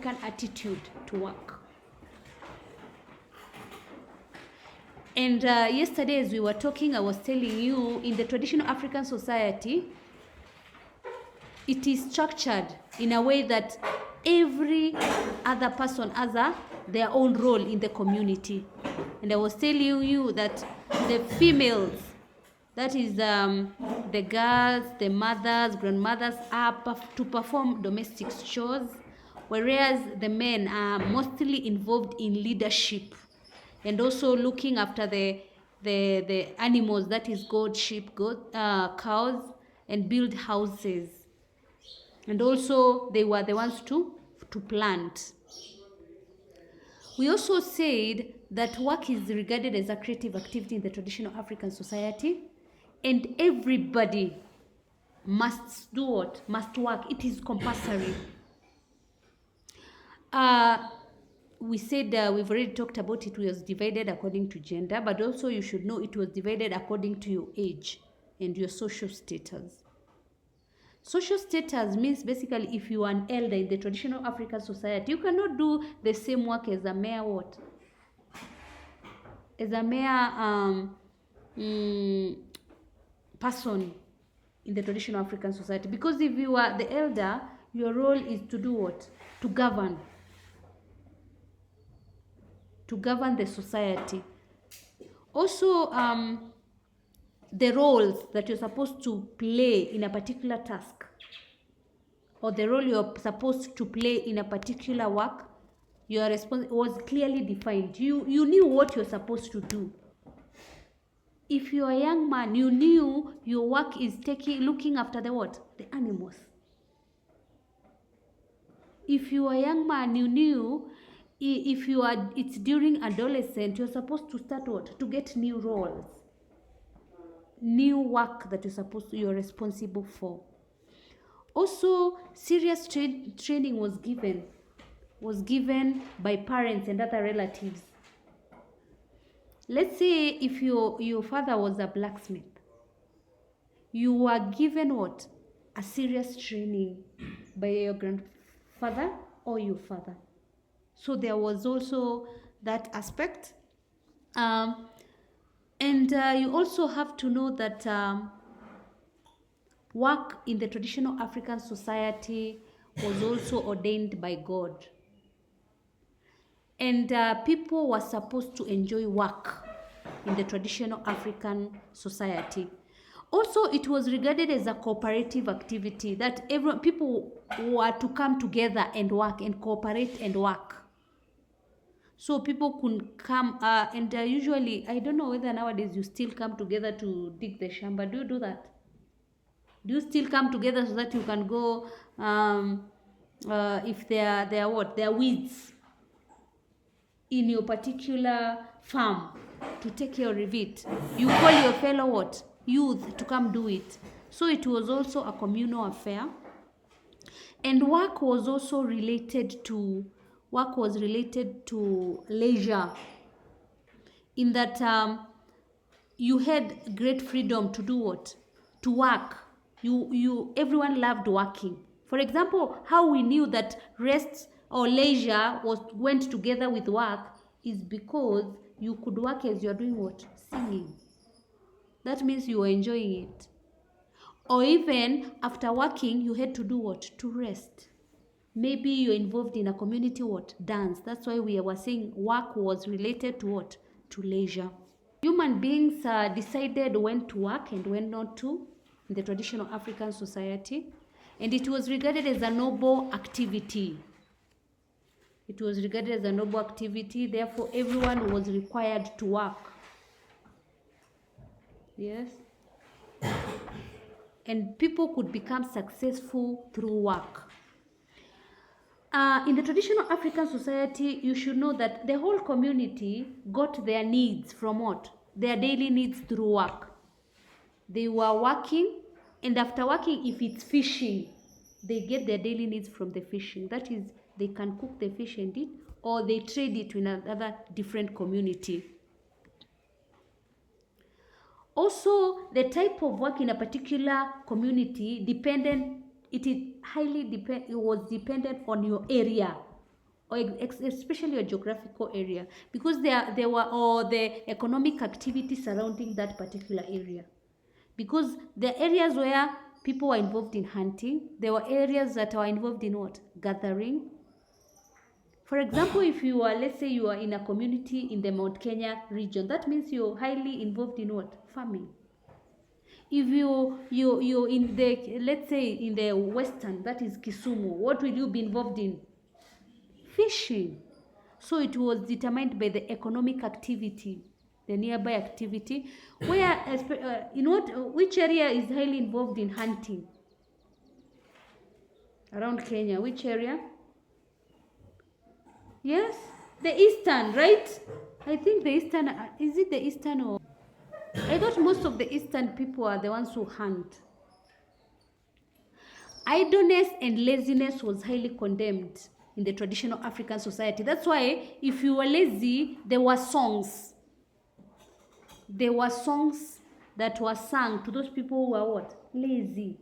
African attitude to work. And yesterday, as we were talking, I was telling you, in the traditional African society, it is structured in a way that every other person has their own role in the community. And I was telling you that the females, that is the girls, the mothers, grandmothers, are to perform domestic chores, whereas the men are mostly involved in leadership and also looking after the animals, that is goat, sheep, cows, and build houses. And also they were the ones to plant. We also said that work is regarded as a creative activity in the traditional African society, and everybody must do what? Must work. It is compulsory. We said we've already talked about it. It was divided according to gender, but also you should know it was divided according to your age and your social status. Social status means basically if you are an elder in the traditional African society, you cannot do the same work as a mere what? As a mere person in the traditional African society. Because if you are the elder, your role is to do what? To govern. To govern the society. Also, the roles that you're supposed to play in a particular task, or the role you're supposed to play in a particular work, your response was clearly defined. You knew what you're supposed to do. If you're a young man, you knew your work is looking after the what? The animals. If you are a young man, you knew it's during adolescent, you're supposed to start what? To get new roles. New work that you're responsible for. Also, serious training was given by parents and other relatives. Let's say if your father was a blacksmith, you were given what? A serious training by your grandfather or your father. So there was also that aspect. And you also have to know that work in the traditional African society was also ordained by God. And people were supposed to enjoy work in the traditional African society. Also, it was regarded as a cooperative activity that people were to come together and work and cooperate and work. So people could come and usually, I don't know whether nowadays you still come together to dig the shamba. Do you do that? Do you still come together so that you can go, if there are weeds in your particular farm, to take care of it? You call your fellow what? Youth to come do it. So it was also a communal affair. And work was also related to leisure, in that you had great freedom to do what? To work. Everyone loved working. For example, how we knew that rest or leisure went together with work is because you could work as you're doing what? Singing. That means you were enjoying it. Or even after working, you had to do what? To rest. Maybe you're involved in a community what? Dance. That's why we were saying work was related to what? To leisure. Human beings decided when to work and when not to in the traditional African society. And it was regarded as a noble activity. It was regarded as a noble activity. Therefore, everyone was required to work. Yes. And people could become successful through work. In the traditional African society, you should know that the whole community got their needs from what? Their daily needs through work. They were working, and after working, if it's fishing, they get their daily needs from the fishing. That is, they can cook the fish and eat, or they trade it to another different community. Also, the type of work in a particular community was dependent on your area. or especially your geographical area, because there were or the economic activity surrounding that particular area. Because the areas where people were involved in hunting, there were areas that were involved in what? Gathering. For example, if you are, let's say you are in a community in the Mount Kenya region, that means you're highly involved in what? Farming. If you in the, let's say in the western, that is Kisumu, what will you be involved in? Fishing. So it was determined by the economic activity, the nearby activity, where in which area is highly involved in hunting around Kenya? Which area? Yes, the eastern, right? I think the eastern, is it the eastern, or I thought most of the eastern people are the ones who hunt. Idleness and laziness was highly condemned in the traditional African society. That's why if you were lazy, there were songs. There were songs that were sung to those people who were what? Lazy.